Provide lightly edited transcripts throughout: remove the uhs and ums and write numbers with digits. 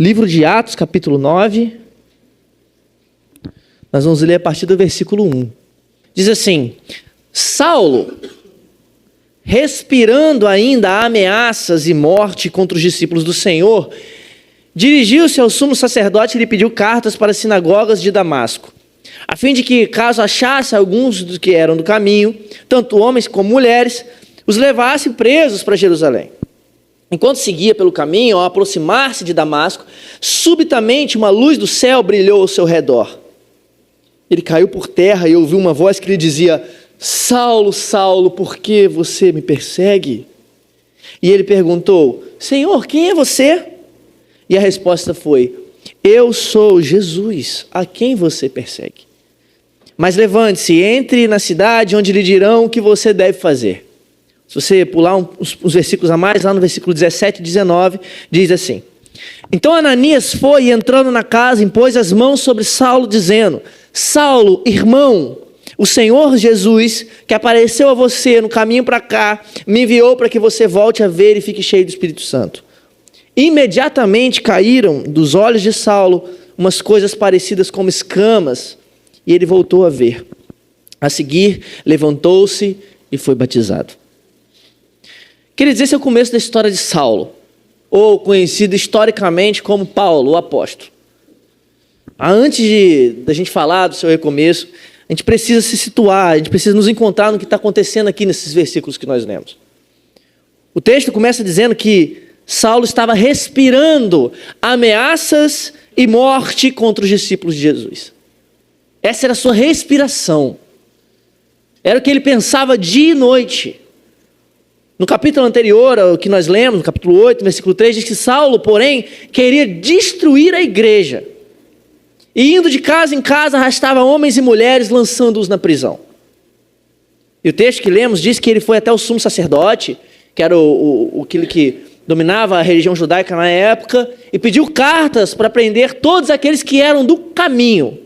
Livro de Atos, capítulo 9. Nós vamos ler a partir do versículo 1. Diz assim: Saulo, respirando ainda ameaças e morte contra os discípulos do Senhor, dirigiu-se ao sumo sacerdote e lhe pediu cartas para as sinagogas de Damasco, a fim de que, caso achasse alguns dos que eram do caminho, tanto homens como mulheres, os levasse presos para Jerusalém. Enquanto seguia pelo caminho, ao aproximar-se de Damasco, subitamente uma luz do céu brilhou ao seu redor. Ele caiu por terra e ouviu uma voz que lhe dizia: Saulo, Saulo, por que você me persegue? E ele perguntou: Senhor, quem é você? E a resposta foi: Eu sou Jesus, a quem você persegue. Mas levante-se, entre na cidade, onde lhe dirão o que você deve fazer. Se você pular uns versículos a mais, lá no versículo 17 e 19, diz assim: Então Ananias foi e, entrando na casa, impôs as mãos sobre Saulo, dizendo: Saulo, irmão, o Senhor Jesus, que apareceu a você no caminho para cá, me enviou para que você volte a ver e fique cheio do Espírito Santo. Imediatamente caíram dos olhos de Saulo umas coisas parecidas como escamas, e ele voltou a ver. A seguir, levantou-se e foi batizado. Queria dizer, esse é o começo da história de Saulo, ou conhecido historicamente como Paulo, o apóstolo. Antes da gente falar do seu recomeço, a gente precisa se situar, a gente precisa nos encontrar no que está acontecendo aqui nesses versículos que nós lemos. O texto começa dizendo que Saulo estava respirando ameaças e morte contra os discípulos de Jesus. Essa era a sua respiração. Era o que ele pensava dia e noite. No capítulo anterior ao que nós lemos, no capítulo 8, versículo 3, diz que Saulo, porém, queria destruir a igreja. E indo de casa em casa, arrastava homens e mulheres, lançando-os na prisão. E o texto que lemos diz que ele foi até o sumo sacerdote, que era aquele que dominava a religião judaica na época, e pediu cartas para prender todos aqueles que eram do caminho.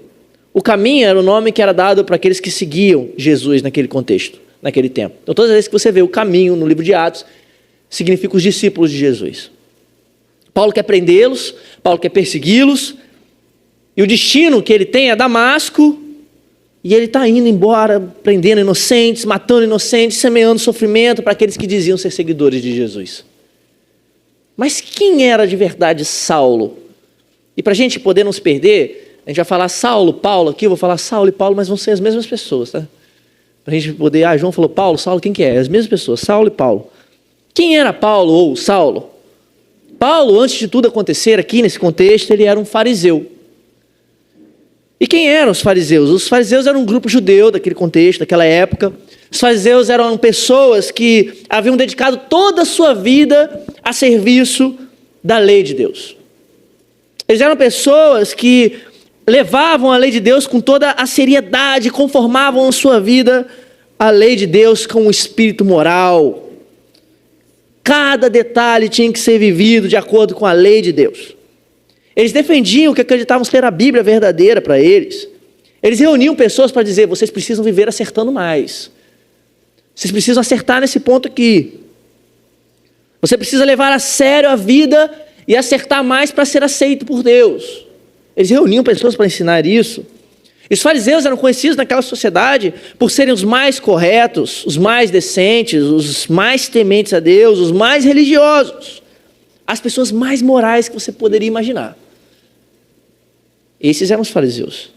O caminho era o nome que era dado para aqueles que seguiam Jesus naquele contexto, naquele tempo. Então, todas as vezes que você vê o caminho no livro de Atos, significa os discípulos de Jesus. Paulo quer prendê-los, Paulo quer persegui-los, e o destino que ele tem é Damasco, e ele está indo embora, prendendo inocentes, matando inocentes, semeando sofrimento para aqueles que diziam ser seguidores de Jesus. Mas quem era de verdade Saulo? E para a gente poder não se perder, a gente vai falar Saulo, Paulo aqui, eu vou falar Saulo e Paulo, mas vão ser as mesmas pessoas, tá? Para a gente poder, João falou Paulo, Saulo, quem que é? As mesmas pessoas, Saulo e Paulo. Quem era Paulo ou Saulo? Paulo, antes de tudo acontecer aqui nesse contexto, ele era um fariseu. E quem eram os fariseus? Os fariseus eram um grupo judeu daquele contexto, daquela época. Os fariseus eram pessoas que haviam dedicado toda a sua vida a serviço da lei de Deus. Eles eram pessoas que levavam a lei de Deus com toda a seriedade, conformavam a sua vida à lei de Deus com um espírito moral. Cada detalhe tinha que ser vivido de acordo com a lei de Deus. Eles defendiam o que acreditavam ser a Bíblia verdadeira para eles. Eles reuniam pessoas para dizer: vocês precisam viver acertando mais. Vocês precisam acertar nesse ponto aqui. Você precisa levar a sério a vida e acertar mais para ser aceito por Deus. Eles reuniam pessoas para ensinar isso. E os fariseus eram conhecidos naquela sociedade por serem os mais corretos, os mais decentes, os mais tementes a Deus, os mais religiosos. As pessoas mais morais que você poderia imaginar. Esses eram os fariseus.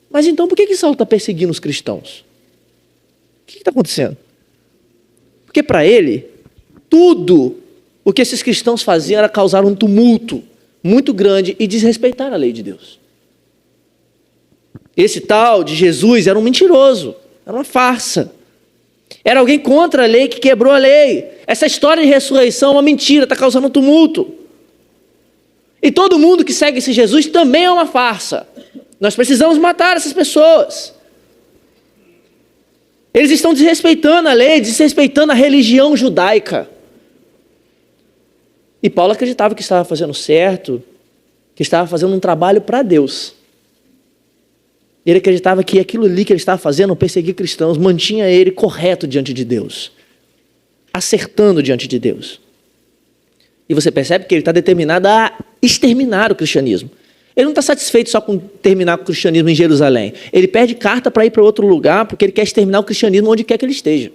Mas então por que Saulo está perseguindo os cristãos? O que está acontecendo? Porque para ele, tudo o que esses cristãos faziam era causar um tumulto muito grande e desrespeitar a lei de Deus. Esse tal de Jesus era um mentiroso, era uma farsa. Era alguém contra a lei que quebrou a lei. Essa história de ressurreição é uma mentira, está causando um tumulto. E todo mundo que segue esse Jesus também é uma farsa. Nós precisamos matar essas pessoas. Eles estão desrespeitando a lei, desrespeitando a religião judaica. E Paulo acreditava que estava fazendo certo, que estava fazendo um trabalho para Deus. Ele acreditava que aquilo ali que ele estava fazendo, perseguir cristãos, mantinha ele correto diante de Deus, acertando diante de Deus. E você percebe que ele está determinado a exterminar o cristianismo. Ele não está satisfeito só com terminar com o cristianismo em Jerusalém. Ele pede carta para ir para outro lugar porque ele quer exterminar o cristianismo onde quer que ele esteja.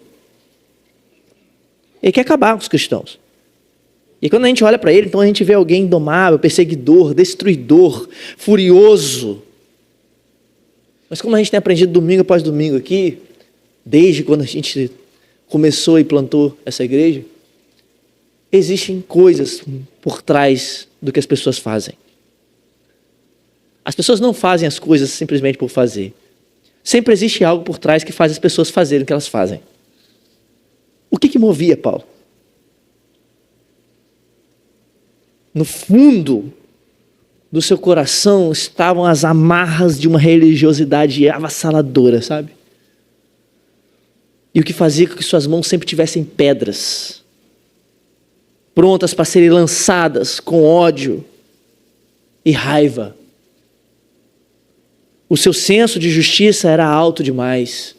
Ele quer acabar com os cristãos. E quando a gente olha para ele, então a gente vê alguém indomável, perseguidor, destruidor, furioso. Mas como a gente tem aprendido domingo após domingo aqui, desde quando a gente começou e plantou essa igreja, existem coisas por trás do que as pessoas fazem. As pessoas não fazem as coisas simplesmente por fazer. Sempre existe algo por trás que faz as pessoas fazerem o que elas fazem. O que movia Paulo? No fundo do seu coração estavam as amarras de uma religiosidade avassaladora, sabe? E o que fazia com que suas mãos sempre tivessem pedras, prontas para serem lançadas com ódio e raiva. O seu senso de justiça era alto demais.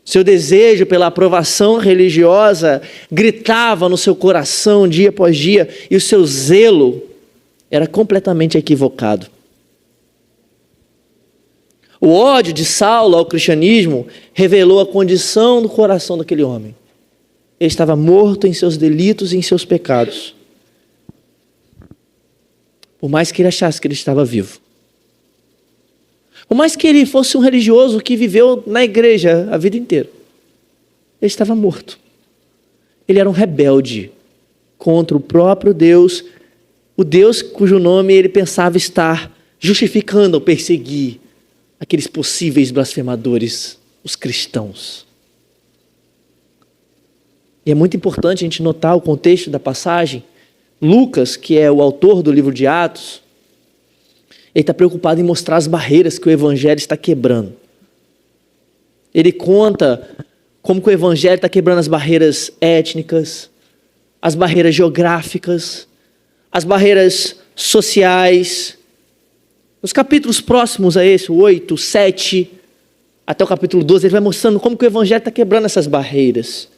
Seu desejo pela aprovação religiosa gritava no seu coração dia após dia, e o seu zelo era completamente equivocado. O ódio de Saulo ao cristianismo revelou a condição do coração daquele homem. Ele estava morto em seus delitos e em seus pecados. Por mais que ele achasse que ele estava vivo. Por mais que ele fosse um religioso que viveu na igreja a vida inteira, ele estava morto. Ele era um rebelde contra o próprio Deus, o Deus cujo nome ele pensava estar justificando ao perseguir aqueles possíveis blasfemadores, os cristãos. E é muito importante a gente notar o contexto da passagem. Lucas, que é o autor do livro de Atos, ele está preocupado em mostrar as barreiras que o evangelho está quebrando. Ele conta como que o evangelho está quebrando as barreiras étnicas, as barreiras geográficas, as barreiras sociais. Nos capítulos próximos a esse, o 8, o 7, até o capítulo 12, ele vai mostrando como que o evangelho está quebrando essas barreiras.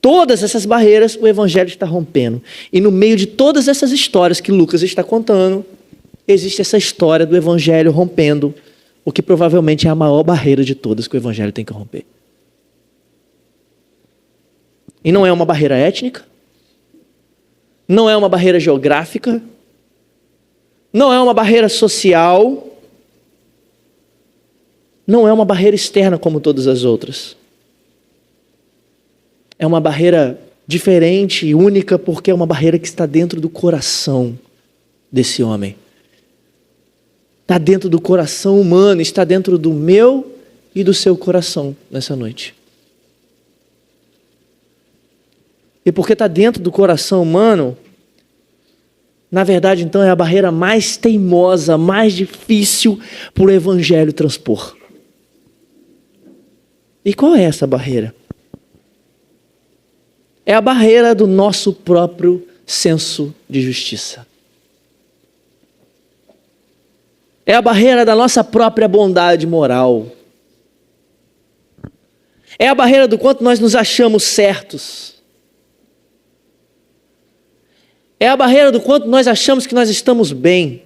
Todas essas barreiras o evangelho está rompendo. E no meio de todas essas histórias que Lucas está contando, existe essa história do evangelho rompendo o que provavelmente é a maior barreira de todas que o evangelho tem que romper. E não é uma barreira étnica, não é uma barreira geográfica, não é uma barreira social, não é uma barreira externa como todas as outras. É uma barreira diferente e única porque é uma barreira que está dentro do coração desse homem. Está dentro do coração humano, está dentro do meu e do seu coração nessa noite. E porque está dentro do coração humano, na verdade, então, é a barreira mais teimosa, mais difícil para o evangelho transpor. E qual é essa barreira? É a barreira do nosso próprio senso de justiça. É a barreira da nossa própria bondade moral. É a barreira do quanto nós nos achamos certos. É a barreira do quanto nós achamos que nós estamos bem.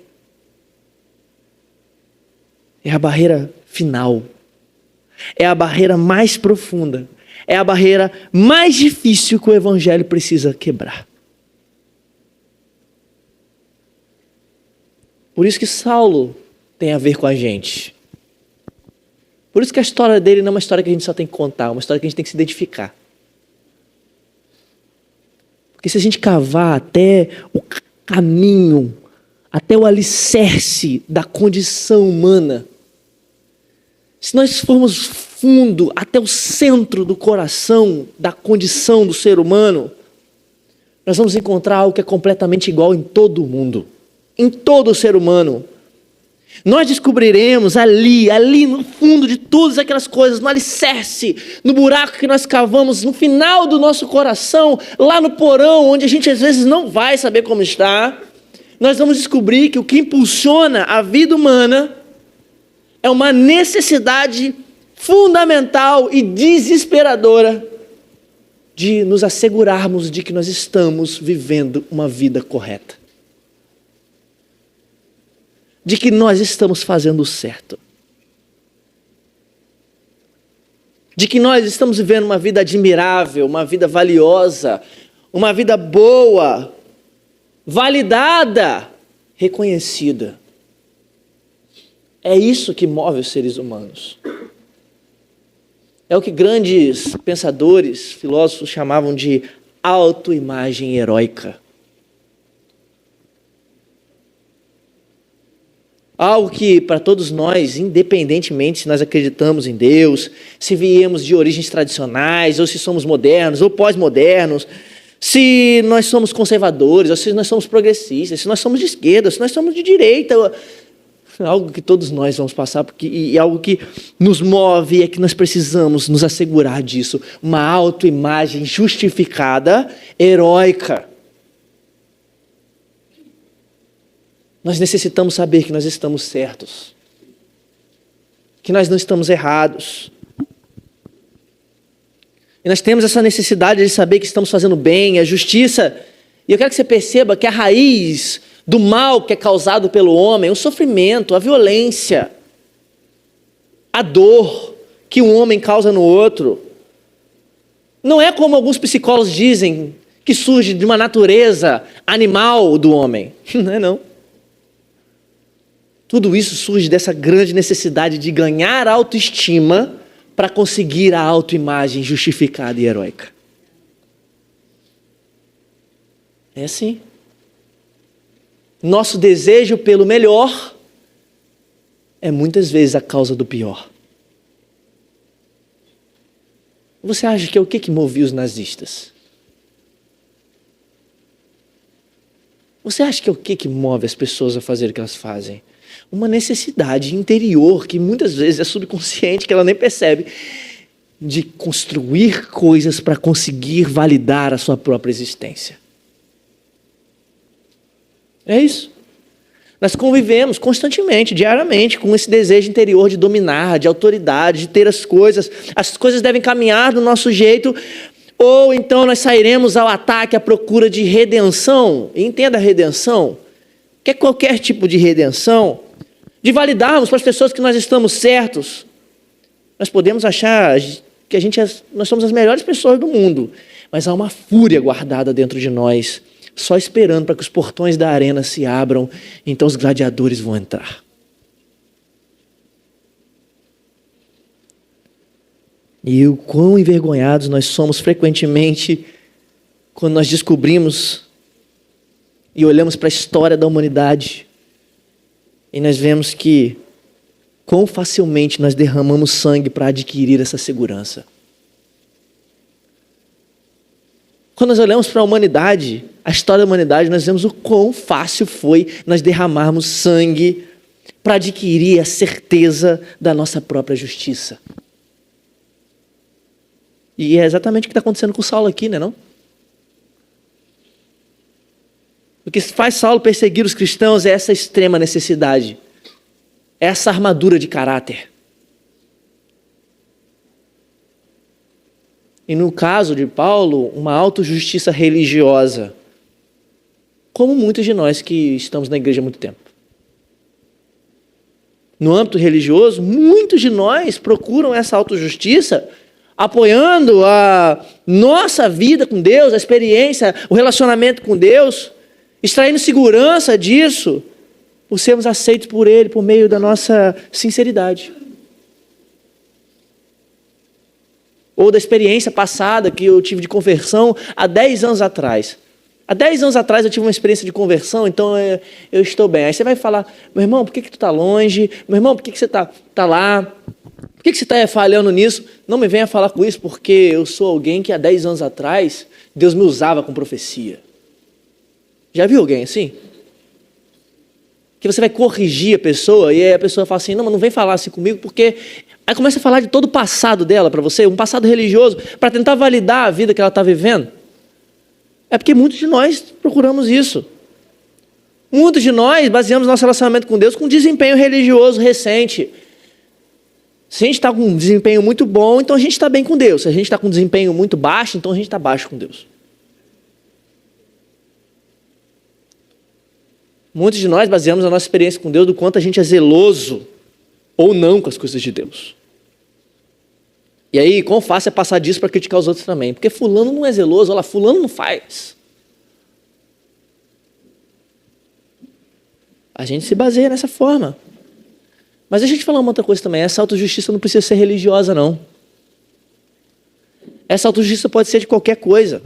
É a barreira final. É a barreira mais profunda. É a barreira mais difícil que o evangelho precisa quebrar. Por isso que Saulo tem a ver com a gente. Por isso que a história dele não é uma história que a gente só tem que contar, é uma história que a gente tem que se identificar. Porque se a gente cavar até o caminho, até o alicerce da condição humana, se nós formos fundo até o centro do coração da condição do ser humano, nós vamos encontrar algo que é completamente igual em todo o mundo, em todo o ser humano. Nós descobriremos ali no fundo de todas aquelas coisas, no alicerce, no buraco que nós cavamos, no final do nosso coração, lá no porão, onde a gente às vezes não vai saber como está, nós vamos descobrir que o que impulsiona a vida humana é uma necessidade fundamental e desesperadora de nos assegurarmos de que nós estamos vivendo uma vida correta. De que nós estamos fazendo o certo. De que nós estamos vivendo uma vida admirável, uma vida valiosa, uma vida boa, validada, reconhecida. É isso que move os seres humanos. É o que grandes pensadores, filósofos chamavam de autoimagem heróica. Algo que para todos nós, independentemente se nós acreditamos em Deus, se viemos de origens tradicionais, ou se somos modernos ou pós-modernos, se nós somos conservadores, ou se nós somos progressistas, se nós somos de esquerda, se nós somos de direita, algo que todos nós vamos passar, e algo que nos move é que nós precisamos nos assegurar disso, uma autoimagem justificada, heróica. Nós necessitamos saber que nós estamos certos, que nós não estamos errados. E nós temos essa necessidade de saber que estamos fazendo bem, a justiça. E eu quero que você perceba que a raiz do mal que é causado pelo homem, o sofrimento, a violência, a dor que um homem causa no outro, não é como alguns psicólogos dizem, que surge de uma natureza animal do homem. Não é não. Tudo isso surge dessa grande necessidade de ganhar autoestima para conseguir a autoimagem justificada e heróica. É assim. Nosso desejo pelo melhor é muitas vezes a causa do pior. Você acha que é o que movia os nazistas? Você acha que é o que move as pessoas a fazer o que elas fazem? Uma necessidade interior que muitas vezes é subconsciente, que ela nem percebe, de construir coisas para conseguir validar a sua própria existência. É isso. Nós convivemos constantemente, diariamente, com esse desejo interior de dominar, de autoridade, de ter as coisas. As coisas devem caminhar do nosso jeito, ou então nós sairemos ao ataque à procura de redenção. E entenda a redenção, que é qualquer tipo de redenção, de validarmos para as pessoas que nós estamos certos. Nós podemos achar que nós somos as melhores pessoas do mundo, mas há uma fúria guardada dentro de nós, só esperando para que os portões da arena se abram, então os gladiadores vão entrar. E o quão envergonhados nós somos frequentemente quando nós descobrimos e olhamos para a história da humanidade e nós vemos que quão facilmente nós derramamos sangue para adquirir essa segurança. Quando nós olhamos para a humanidade, a história da humanidade, nós vemos o quão fácil foi nós derramarmos sangue para adquirir a certeza da nossa própria justiça. E é exatamente o que está acontecendo com Saulo aqui, não é não? O que faz Saulo perseguir os cristãos é essa extrema necessidade, essa armadura de caráter. E no caso de Paulo, uma autojustiça religiosa, como muitos de nós que estamos na igreja há muito tempo. No âmbito religioso, muitos de nós procuram essa autojustiça apoiando a nossa vida com Deus, a experiência, o relacionamento com Deus, extraindo segurança disso, por sermos aceitos por Ele, por meio da nossa sinceridade. Ou da experiência passada que eu tive de conversão há 10 anos atrás. Há 10 anos atrás eu tive uma experiência de conversão, então eu estou bem. Aí você vai falar, meu irmão, por que tu está longe? Meu irmão, por que você está lá? Por que você está falhando nisso? Não me venha falar com isso, porque eu sou alguém que há 10 anos atrás Deus me usava com profecia. Já viu alguém assim? Que você vai corrigir a pessoa e aí a pessoa fala assim, não, mas não vem falar assim comigo, porque... Aí começa a falar de todo o passado dela para você, um passado religioso, para tentar validar a vida que ela está vivendo. É porque muitos de nós procuramos isso. Muitos de nós baseamos nosso relacionamento com Deus com desempenho religioso recente. Se a gente está com um desempenho muito bom, então a gente está bem com Deus. Se a gente está com um desempenho muito baixo, então a gente está baixo com Deus. Muitos de nós baseamos a nossa experiência com Deus do quanto a gente é zeloso ou não com as coisas de Deus. E aí, quão fácil é passar disso para criticar os outros também. Porque fulano não é zeloso, olha lá, fulano não faz. A gente se baseia nessa forma. Mas deixa eu te falar uma outra coisa também. Essa autojustiça não precisa ser religiosa, não. Essa autojustiça pode ser de qualquer coisa.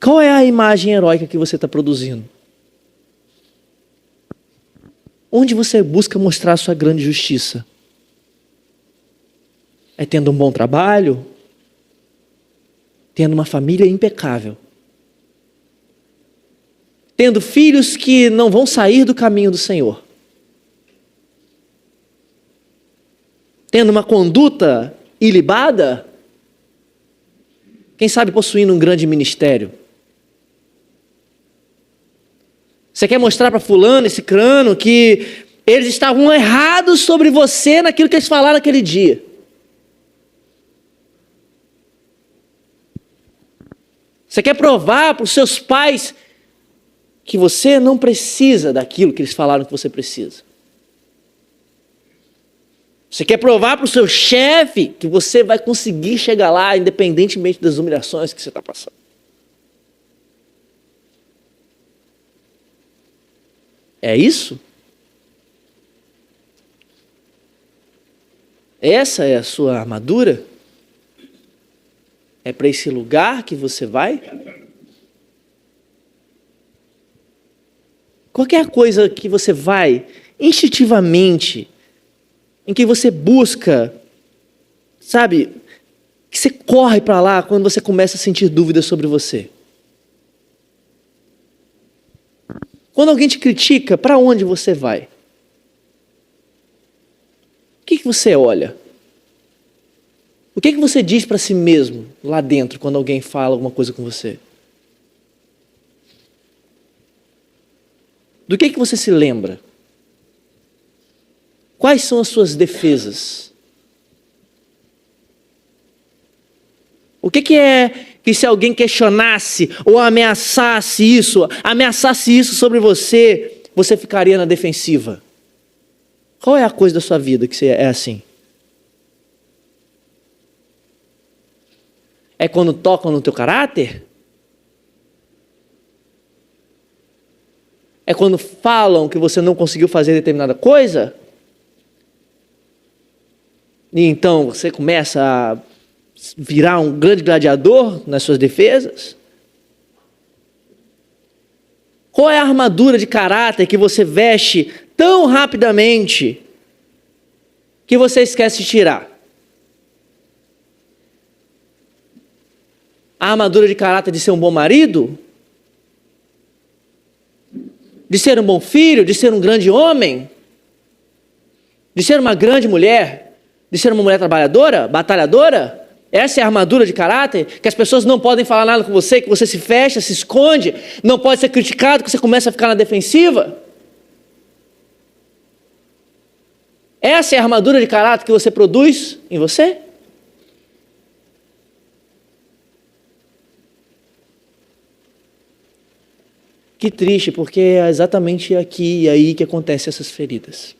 Qual é a imagem heróica que você está produzindo? Onde você busca mostrar a sua grande justiça? É tendo um bom trabalho? Tendo uma família impecável? Tendo filhos que não vão sair do caminho do Senhor? Tendo uma conduta ilibada? Quem sabe possuindo um grande ministério? Você quer mostrar para fulano e cicrano que eles estavam errados sobre você naquilo que eles falaram naquele dia. Você quer provar para os seus pais que você não precisa daquilo que eles falaram que você precisa. Você quer provar para o seu chefe que você vai conseguir chegar lá, independentemente das humilhações que você está passando. É isso? Essa é a sua armadura? É para esse lugar que você vai? Qualquer coisa que você vai instintivamente, em que você busca, sabe, que você corre para lá quando você começa a sentir dúvidas sobre você. Quando alguém te critica, para onde você vai? O que você olha? O que você diz para si mesmo lá dentro quando alguém fala alguma coisa com você? Do que você se lembra? Quais são as suas defesas? O que é que se alguém questionasse ou ameaçasse isso sobre você, você ficaria na defensiva? Qual é a coisa da sua vida que é assim? É quando tocam no teu caráter? É quando falam que você não conseguiu fazer determinada coisa? E então você começa a virar um grande gladiador nas suas defesas? Qual é a armadura de caráter que você veste tão rapidamente que você esquece de tirar? A armadura de caráter de ser um bom marido? De ser um bom filho? De ser um grande homem? De ser uma grande mulher? De ser uma mulher trabalhadora, batalhadora? Essa é a armadura de caráter? Que as pessoas não podem falar nada com você, que você se fecha, se esconde, não pode ser criticado, que você começa a ficar na defensiva? Essa é a armadura de caráter que você produz em você? Que triste, porque é exatamente aqui e aí que acontecem essas feridas.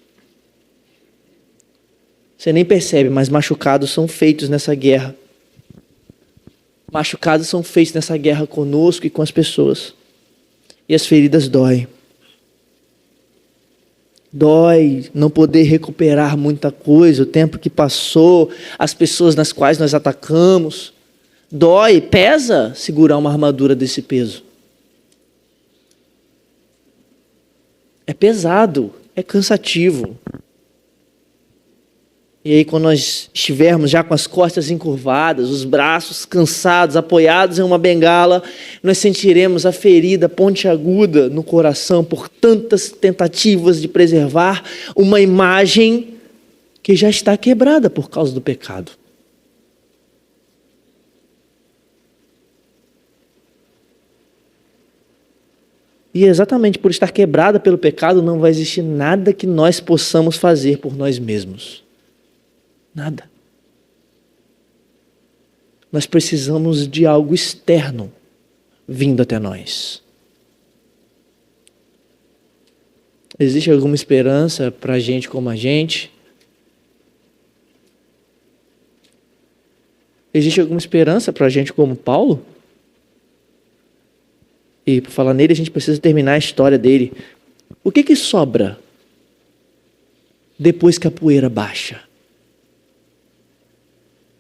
Você nem percebe, mas machucados são feitos nessa guerra. Machucados são feitos nessa guerra conosco e com as pessoas. E as feridas doem. Dói não poder recuperar muita coisa, o tempo que passou, as pessoas nas quais nós atacamos. Dói, pesa segurar uma armadura desse peso. É pesado, é cansativo. E aí quando nós estivermos já com as costas encurvadas, os braços cansados, apoiados em uma bengala, nós sentiremos a ferida pontiaguda no coração por tantas tentativas de preservar uma imagem que já está quebrada por causa do pecado. E exatamente por estar quebrada pelo pecado, não vai existir nada que nós possamos fazer por nós mesmos. Nada. Nós precisamos de algo externo vindo até nós. Existe alguma esperança para gente como a gente? Existe alguma esperança para gente como Paulo? E por falar nele, a gente precisa terminar a história dele. O que sobra depois que a poeira baixa?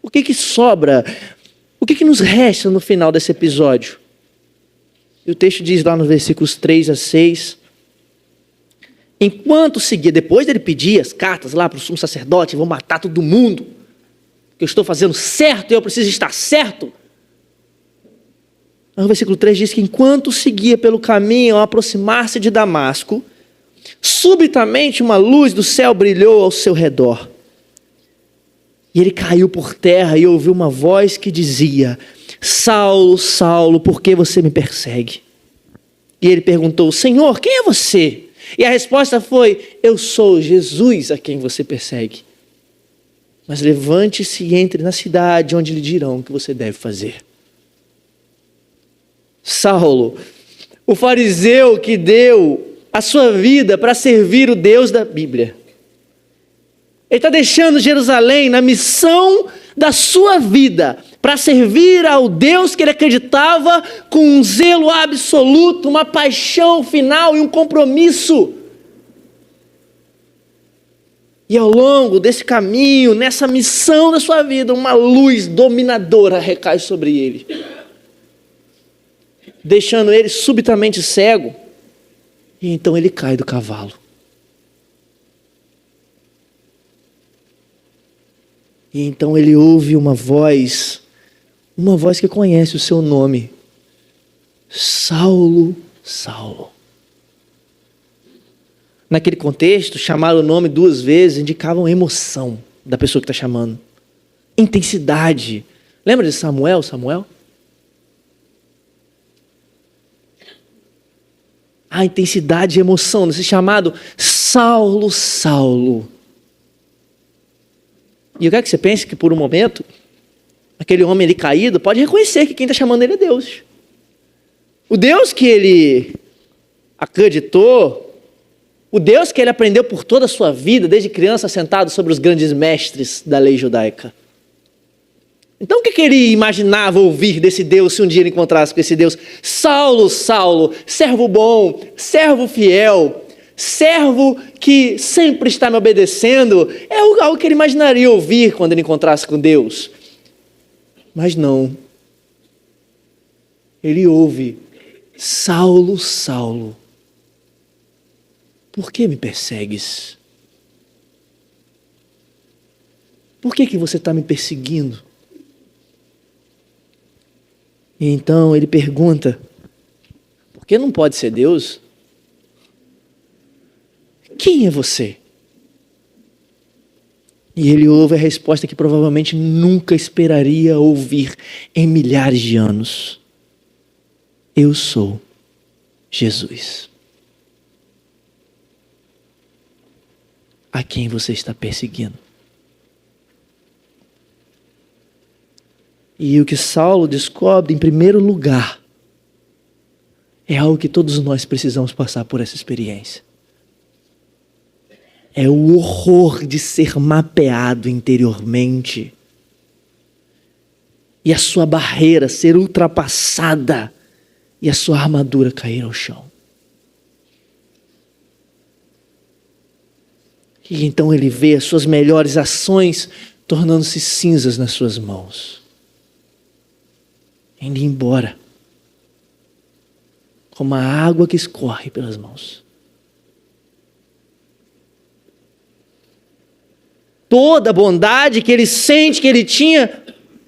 O que sobra? O que nos resta no final desse episódio? E o texto diz lá nos versículos 3 a 6. Enquanto seguia, depois dele pedir as cartas lá para o sumo sacerdote, vão matar todo mundo, que eu estou fazendo certo e eu preciso estar certo. O versículo 3 diz que enquanto seguia pelo caminho ao aproximar-se de Damasco, subitamente uma luz do céu brilhou ao seu redor. E ele caiu por terra e ouviu uma voz que dizia: Saulo, Saulo, por que você me persegue? E ele perguntou: Senhor, quem é você? E a resposta foi: eu sou Jesus a quem você persegue. Mas levante-se e entre na cidade onde lhe dirão o que você deve fazer. Saulo, o fariseu que deu a sua vida para servir o Deus da Bíblia. Ele está deixando Jerusalém na missão da sua vida, para servir ao Deus que ele acreditava com um zelo absoluto, uma paixão final e um compromisso. E ao longo desse caminho, nessa missão da sua vida, uma luz dominadora recai sobre ele, deixando ele subitamente cego, e então ele cai do cavalo. E então ele ouve uma voz que conhece o seu nome: Saulo, Saulo. Naquele contexto, chamar o nome 2 vezes indicava uma emoção da pessoa que está chamando. Intensidade. Lembra de Samuel? A intensidade e emoção desse chamado: Saulo, Saulo. E eu quero que você pense que por um momento, aquele homem ali caído pode reconhecer que quem está chamando ele é Deus. O Deus que ele acreditou, o Deus que ele aprendeu por toda a sua vida, desde criança sentado sobre os grandes mestres da lei judaica. Então o que ele imaginava ouvir desse Deus se um dia ele encontrasse com esse Deus? Saulo, Saulo, servo bom, servo fiel, servo que sempre está me obedecendo. É algo que ele imaginaria ouvir quando ele encontrasse com Deus. Mas não. Ele ouve: Saulo, Saulo, por que me persegues? Por que você está me perseguindo? E então ele pergunta: por que não pode ser Deus? Quem é você? E ele ouve a resposta que provavelmente nunca esperaria ouvir em milhares de anos: eu sou Jesus, a quem você está perseguindo. E o que Saulo descobre, em primeiro lugar, é algo que todos nós precisamos passar por essa experiência. É o horror de ser mapeado interiormente e a sua barreira ser ultrapassada e a sua armadura cair ao chão. E então ele vê as suas melhores ações tornando-se cinzas nas suas mãos, indo embora, como a água que escorre pelas mãos. Toda a bondade que ele sente que ele tinha,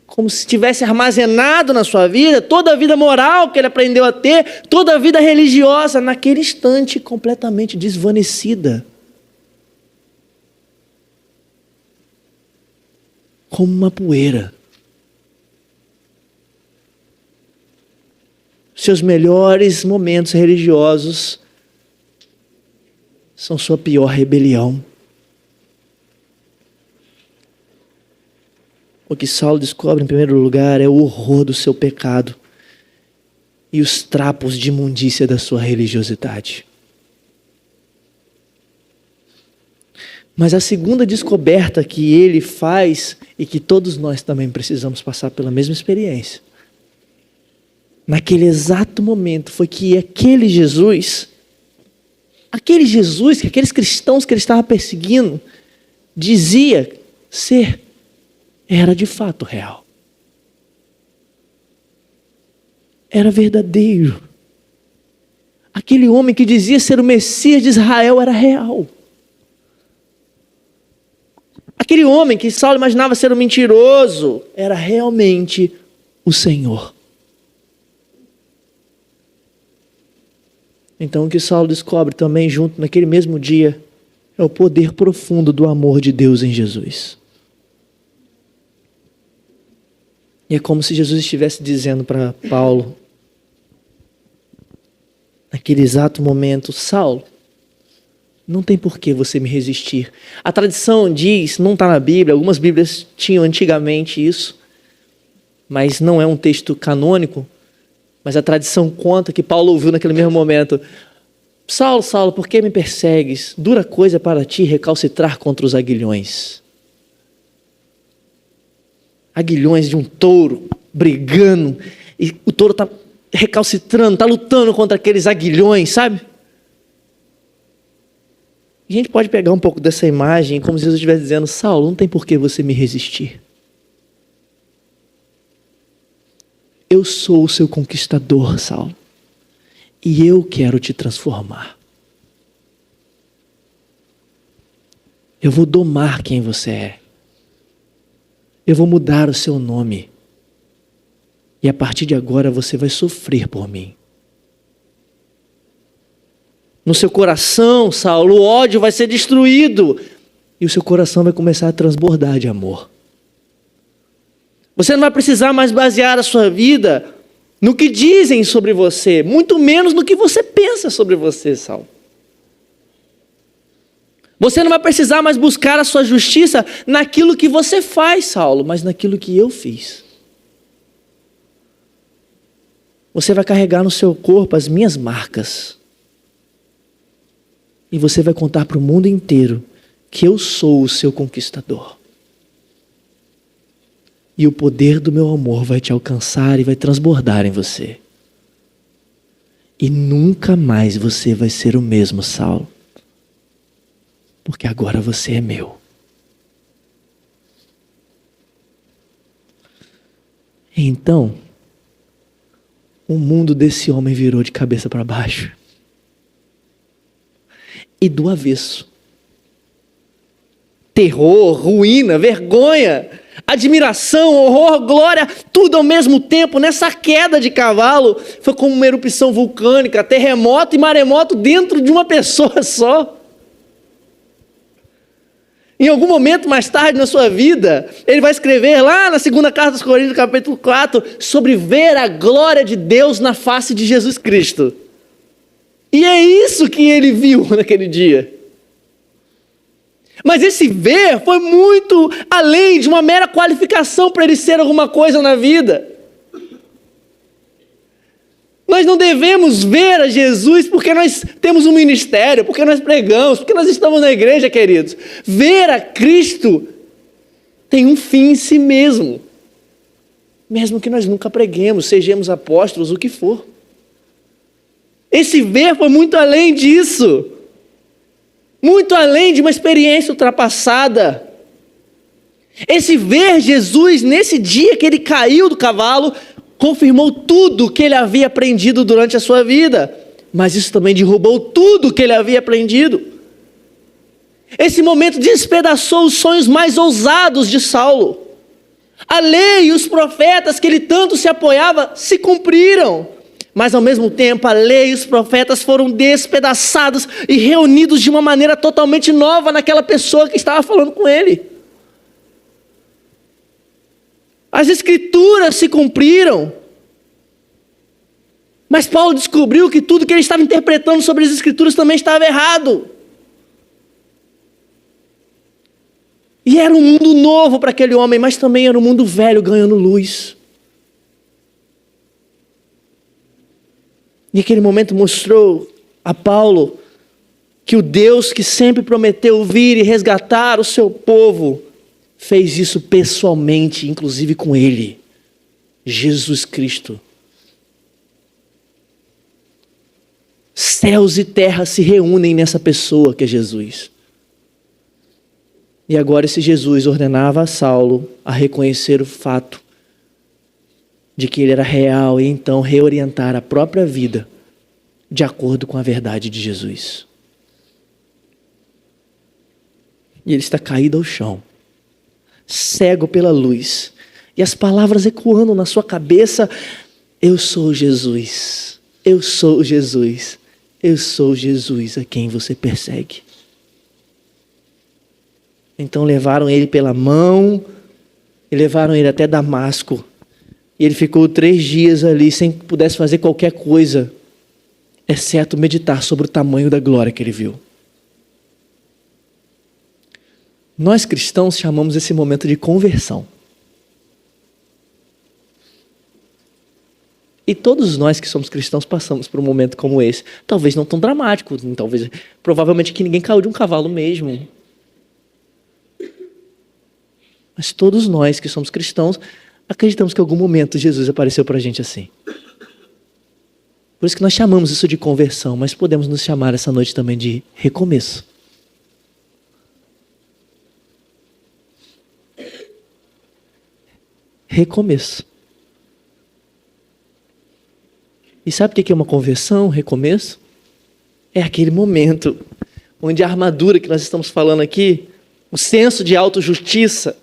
como se tivesse armazenado na sua vida, toda a vida moral que ele aprendeu a ter, toda a vida religiosa, naquele instante completamente desvanecida. Como uma poeira. Seus melhores momentos religiosos são sua pior rebelião. O que Saulo descobre, em primeiro lugar, é o horror do seu pecado e os trapos de imundícia da sua religiosidade. Mas a segunda descoberta que ele faz, e que todos nós também precisamos passar pela mesma experiência, naquele exato momento, foi que aquele Jesus que aqueles cristãos que ele estava perseguindo, dizia ser, era de fato real. Era verdadeiro. Aquele homem que dizia ser o Messias de Israel era real. Aquele homem que Saulo imaginava ser um mentiroso era realmente o Senhor. Então o que Saulo descobre também junto naquele mesmo dia é o poder profundo do amor de Deus em Jesus. E é como se Jesus estivesse dizendo para Paulo, naquele exato momento: Saulo, não tem por que você me resistir. A tradição diz, não está na Bíblia, algumas Bíblias tinham antigamente isso, mas não é um texto canônico, mas a tradição conta que Paulo ouviu naquele mesmo momento: Saulo, Saulo, por que me persegues? Dura coisa para ti recalcitrar contra os aguilhões. Aguilhões de um touro brigando, e o touro está recalcitrando, está lutando contra aqueles aguilhões, sabe? A gente pode pegar um pouco dessa imagem, como se Jesus estivesse dizendo: Saulo, não tem por que você me resistir. Eu sou o seu conquistador, Saulo, e eu quero te transformar. Eu vou domar quem você é. Eu vou mudar o seu nome. E a partir de agora você vai sofrer por mim. No seu coração, Saulo, o ódio vai ser destruído. E o seu coração vai começar a transbordar de amor. Você não vai precisar mais basear a sua vida no que dizem sobre você, muito menos no que você pensa sobre você, Saulo. Você não vai precisar mais buscar a sua justiça naquilo que você faz, Saulo, mas naquilo que eu fiz. Você vai carregar no seu corpo as minhas marcas. E você vai contar para o mundo inteiro que eu sou o seu conquistador. E o poder do meu amor vai te alcançar e vai transbordar em você. E nunca mais você vai ser o mesmo, Saulo. Porque agora você é meu. Então, o mundo desse homem virou de cabeça para baixo. E do avesso. Terror, ruína, vergonha, admiração, horror, glória, tudo ao mesmo tempo. Nessa queda de cavalo, foi como uma erupção vulcânica, terremoto e maremoto dentro de uma pessoa só. Em algum momento mais tarde na sua vida, ele vai escrever lá na segunda carta aos Coríntios, capítulo 4, sobre ver a glória de Deus na face de Jesus Cristo. E é isso que ele viu naquele dia. Mas esse ver foi muito além de uma mera qualificação para ele ser alguma coisa na vida. Nós não devemos ver a Jesus porque nós temos um ministério, porque nós pregamos, porque nós estamos na igreja, queridos. Ver a Cristo tem um fim em si mesmo. Mesmo que nós nunca preguemos, sejamos apóstolos, o que for. Esse ver foi muito além disso. Muito além de uma experiência ultrapassada. Esse ver Jesus, nesse dia que ele caiu do cavalo, confirmou tudo que ele havia aprendido durante a sua vida. Mas isso também derrubou tudo que ele havia aprendido. Esse momento despedaçou os sonhos mais ousados de Saulo. A lei e os profetas que ele tanto se apoiava se cumpriram. Mas ao mesmo tempo a lei e os profetas foram despedaçados e reunidos de uma maneira totalmente nova naquela pessoa que estava falando com ele. As escrituras se cumpriram. Mas Paulo descobriu que tudo que ele estava interpretando sobre as Escrituras também estava errado. E era um mundo novo para aquele homem, mas também era um mundo velho ganhando luz. E aquele momento mostrou a Paulo que o Deus que sempre prometeu vir e resgatar o seu povo, fez isso pessoalmente, inclusive com ele, Jesus Cristo. Céus e terra se reúnem nessa pessoa que é Jesus. E agora esse Jesus ordenava a Saulo a reconhecer o fato de que ele era real e então reorientar a própria vida de acordo com a verdade de Jesus. E ele está caído ao chão, cego pela luz, e as palavras ecoando na sua cabeça: eu sou Jesus, eu sou Jesus, eu sou Jesus a quem você persegue. Então levaram ele pela mão e levaram ele até Damasco. E ele ficou 3 dias ali sem que pudesse fazer qualquer coisa, exceto meditar sobre o tamanho da glória que ele viu. Nós cristãos chamamos esse momento de conversão. E todos nós que somos cristãos passamos por um momento como esse. Talvez não tão dramático, provavelmente que ninguém caiu de um cavalo mesmo. Mas todos nós que somos cristãos acreditamos que em algum momento Jesus apareceu para a gente assim. Por isso que nós chamamos isso de conversão, mas podemos nos chamar essa noite também de recomeço. Recomeço. E sabe o que é uma conversão, recomeço? É aquele momento onde a armadura que nós estamos falando aqui, o senso de autojustiça,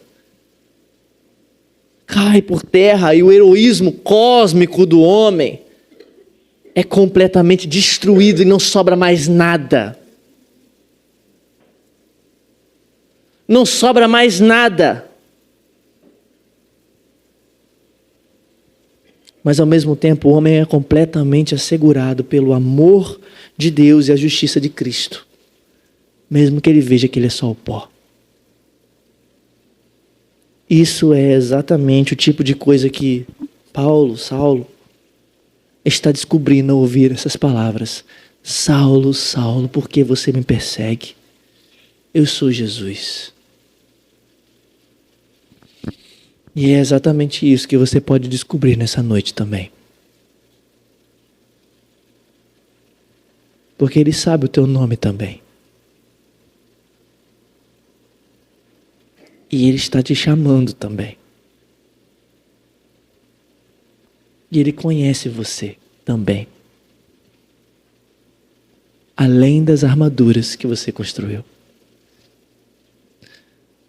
cai por terra e o heroísmo cósmico do homem é completamente destruído e não sobra mais nada. Não sobra mais nada. Mas ao mesmo tempo o homem é completamente assegurado pelo amor de Deus e a justiça de Cristo, mesmo que ele veja que ele é só o pó. Isso é exatamente o tipo de coisa que Saulo, está descobrindo ao ouvir essas palavras. Saulo, Saulo, por que você me persegue? Eu sou Jesus. E é exatamente isso que você pode descobrir nessa noite também. Porque Ele sabe o teu nome também. E Ele está te chamando também. E Ele conhece você também. Além das armaduras que você construiu.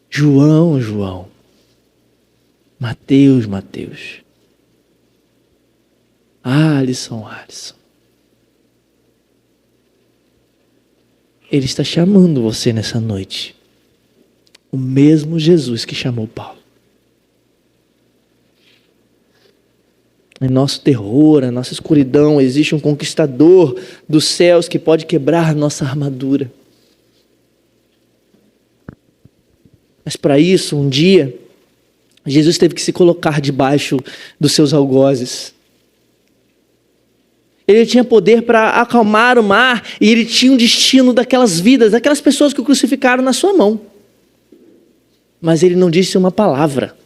João. Mateus. Alisson. Ele está chamando você nessa noite. O mesmo Jesus que chamou Paulo. Em nosso terror, na nossa escuridão, existe um conquistador dos céus que pode quebrar nossa armadura. Mas para isso, um dia, Jesus teve que se colocar debaixo dos seus algozes. Ele tinha poder para acalmar o mar e ele tinha um destino daquelas vidas, daquelas pessoas que o crucificaram na sua mão. Mas ele não disse uma palavra.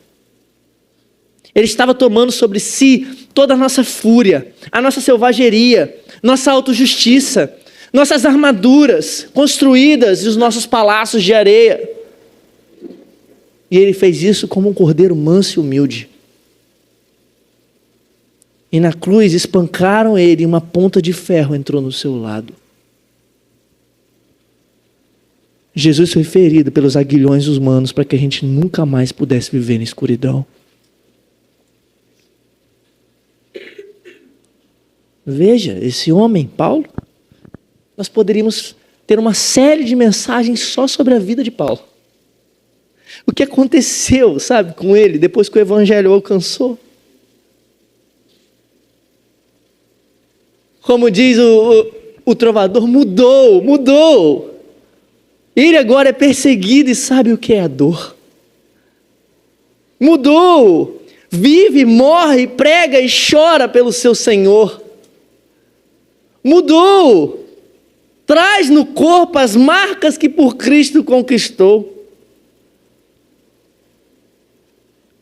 Ele estava tomando sobre si toda a nossa fúria, a nossa selvageria, nossa autojustiça, nossas armaduras construídas e os nossos palácios de areia. E ele fez isso como um cordeiro manso e humilde. E na cruz espancaram ele e uma ponta de ferro entrou no seu lado. Jesus foi ferido pelos aguilhões humanos para que a gente nunca mais pudesse viver na escuridão. Veja, esse homem, Paulo, nós poderíamos ter uma série de mensagens só sobre a vida de Paulo. O que aconteceu, sabe, com ele depois que o evangelho o alcançou. Como diz o trovador, mudou. Ele agora é perseguido e sabe o que é a dor. Mudou. Vive, morre, prega e chora pelo seu Senhor. Mudou. Traz no corpo as marcas que por Cristo conquistou.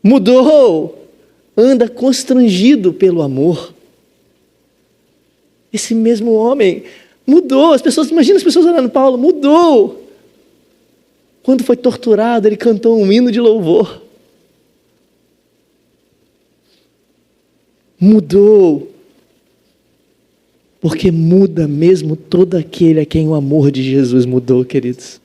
Mudou. Anda constrangido pelo amor. Esse mesmo homem mudou. Imagina as pessoas olhando Paulo, mudou. Quando foi torturado, ele cantou um hino de louvor. Mudou. Porque muda mesmo todo aquele a quem o amor de Jesus mudou, queridos.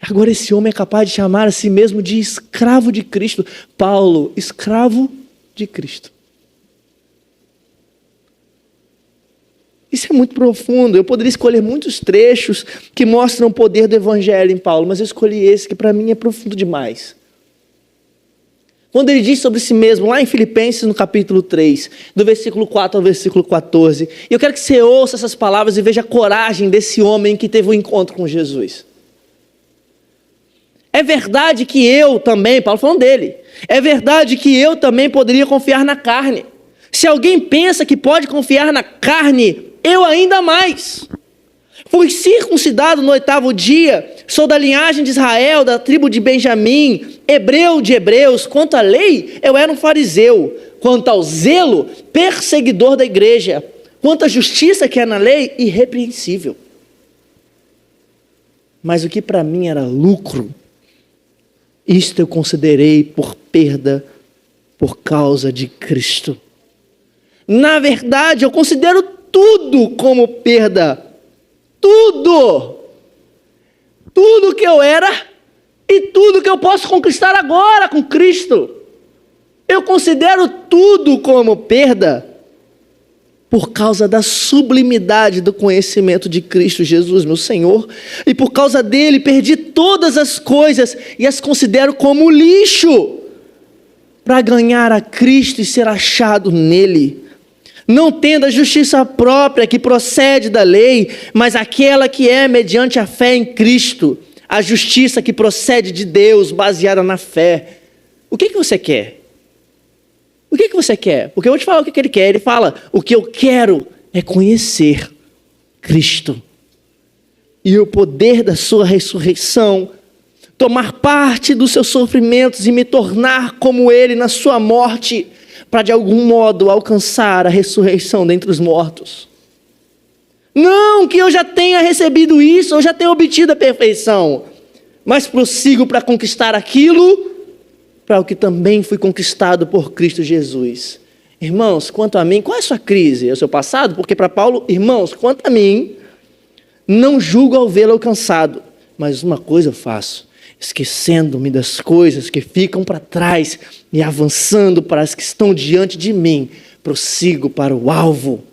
Agora esse homem é capaz de chamar a si mesmo de escravo de Cristo. Paulo, escravo de Cristo. Isso é muito profundo. Eu poderia escolher muitos trechos que mostram o poder do evangelho em Paulo, mas eu escolhi esse que para mim é profundo demais. Quando ele diz sobre si mesmo, lá em Filipenses, no capítulo 3, do versículo 4 ao versículo 14, e eu quero que você ouça essas palavras e veja a coragem desse homem que teve um encontro com Jesus. É verdade que eu também, Paulo falando dele, é verdade que eu também poderia confiar na carne. Se alguém pensa que pode confiar na carne, eu ainda mais. Fui circuncidado no 8º dia, sou da linhagem de Israel, da tribo de Benjamim, hebreu de hebreus. Quanto à lei, eu era um fariseu. Quanto ao zelo, perseguidor da igreja. Quanto à justiça que é na lei, irrepreensível. Mas o que para mim era lucro, isto eu considerei por perda por causa de Cristo. Na verdade, eu considero tudo como perda. Tudo que eu era e tudo que eu posso conquistar agora com Cristo. Eu considero tudo como perda por causa da sublimidade do conhecimento de Cristo Jesus, meu Senhor. E por causa dele perdi todas as coisas e as considero como lixo para ganhar a Cristo e ser achado nele. Não tendo a justiça própria que procede da lei, mas aquela que é mediante a fé em Cristo, a justiça que procede de Deus, baseada na fé. O que você quer? O que você quer? Porque eu vou te falar o que ele quer. Ele fala, o que eu quero é conhecer Cristo e o poder da sua ressurreição, tomar parte dos seus sofrimentos e me tornar como ele na sua morte, para de algum modo alcançar a ressurreição dentre os mortos. Não que eu já tenha recebido isso, eu já tenha obtido a perfeição, mas prossigo para conquistar aquilo para o que também fui conquistado por Cristo Jesus. Irmãos, quanto a mim, qual é a sua crise? É o seu passado? Porque para Paulo, irmãos, quanto a mim, não julgo ao vê-lo alcançado, mas uma coisa eu faço, esquecendo-me das coisas que ficam para trás e avançando para as que estão diante de mim, prossigo para o alvo,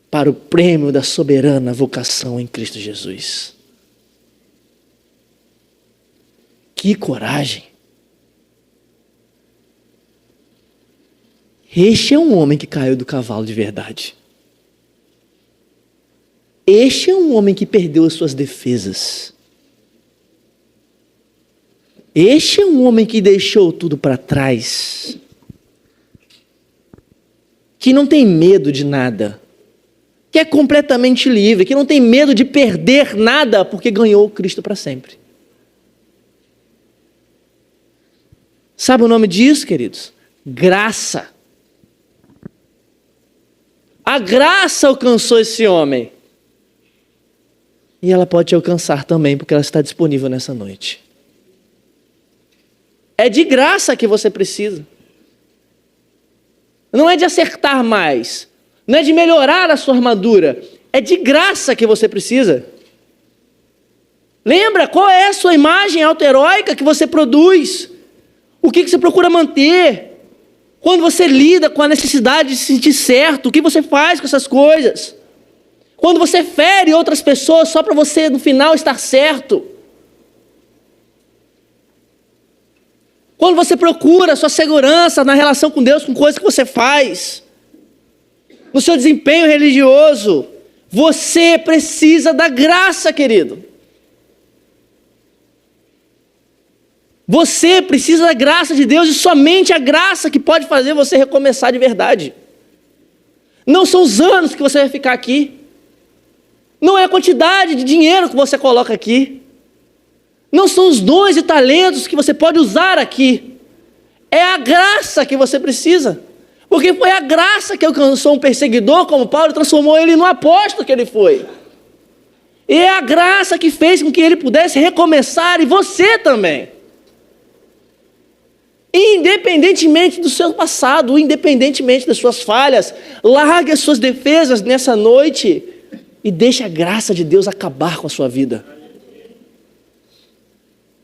para o prêmio da soberana vocação em Cristo Jesus. Que coragem! Este é um homem que caiu do cavalo de verdade. Este é um homem que perdeu as suas defesas. Este é um homem que deixou tudo para trás, que não tem medo de nada, que é completamente livre, que não tem medo de perder nada, porque ganhou Cristo para sempre. Sabe o nome disso, queridos? Graça. A graça alcançou esse homem. E ela pode te alcançar também, porque ela está disponível nessa noite. É de graça que você precisa. Não é de acertar mais. Não é de melhorar a sua armadura. É de graça que você precisa. Lembra qual é a sua imagem auto-heróica que você produz? O que você procura manter? Quando você lida com a necessidade de se sentir certo, o que você faz com essas coisas? Quando você fere outras pessoas só para você no final estar certo? Quando você procura sua segurança na relação com Deus, com coisas que você faz? no seu desempenho religioso. Você precisa da graça, querido. Você precisa da graça de Deus e somente a graça que pode fazer você recomeçar de verdade. Não são os anos que você vai ficar aqui. Não é a quantidade de dinheiro que você coloca aqui. Não são os dons e talentos que você pode usar aqui. É a graça que você precisa. Porque foi a graça que alcançou um perseguidor como Paulo e transformou ele no apóstolo que ele foi. E é a graça que fez com que ele pudesse recomeçar, e você também. Independentemente do seu passado, independentemente das suas falhas, largue as suas defesas nessa noite e deixe a graça de Deus acabar com a sua vida.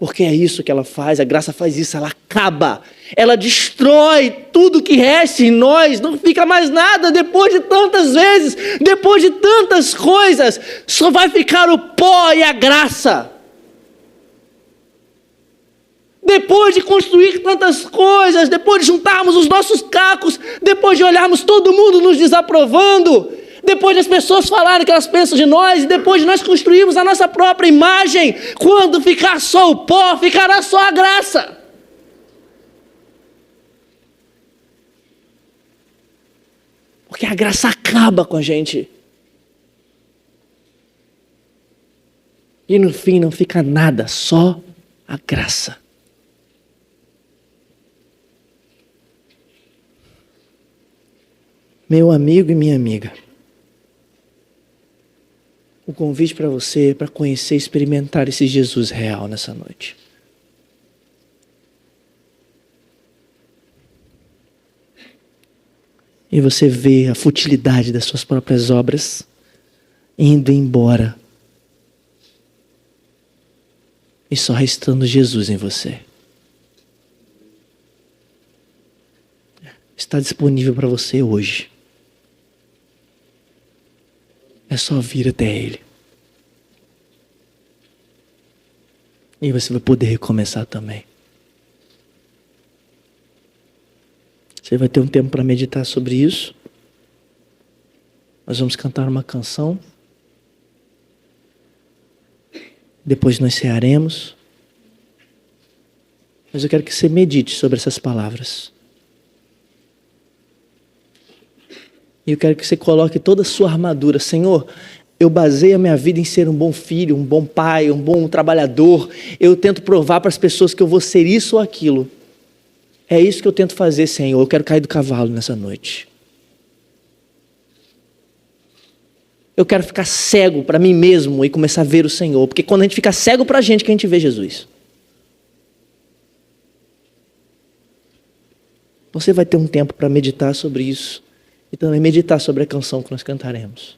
Porque é isso que ela faz, a graça faz isso, ela acaba, ela destrói tudo que resta em nós, não fica mais nada depois de tantas vezes, depois de tantas coisas, só vai ficar o pó e a graça. Depois de construir tantas coisas, depois de juntarmos os nossos cacos, depois de olharmos todo mundo nos desaprovando, depois das pessoas falarem que elas pensam de nós, e depois de nós construirmos a nossa própria imagem, quando ficar só o pó, ficará só a graça. Porque a graça acaba com a gente. E no fim não fica nada, só a graça. Meu amigo e minha amiga, o convite para você é para conhecer e experimentar esse Jesus real nessa noite. E você vê a futilidade das suas próprias obras indo embora e só restando Jesus em você. Está disponível para você hoje. É só vir até Ele. E você vai poder recomeçar também. Você vai ter um tempo para meditar sobre isso. Nós vamos cantar uma canção. Depois nós cearemos. Mas eu quero que você medite sobre essas palavras. E eu quero que você coloque toda a sua armadura. Senhor, eu baseio a minha vida em ser um bom filho, um bom pai, um bom trabalhador. Eu tento provar para as pessoas que eu vou ser isso ou aquilo. É isso que eu tento fazer, Senhor. Eu quero cair do cavalo nessa noite. Eu quero ficar cego para mim mesmo e começar a ver o Senhor. Porque quando a gente fica cego para a gente, que a gente vê Jesus. Você vai ter um tempo para meditar sobre isso. E também meditar sobre a canção que nós cantaremos.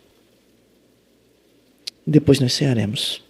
Depois nós cearemos.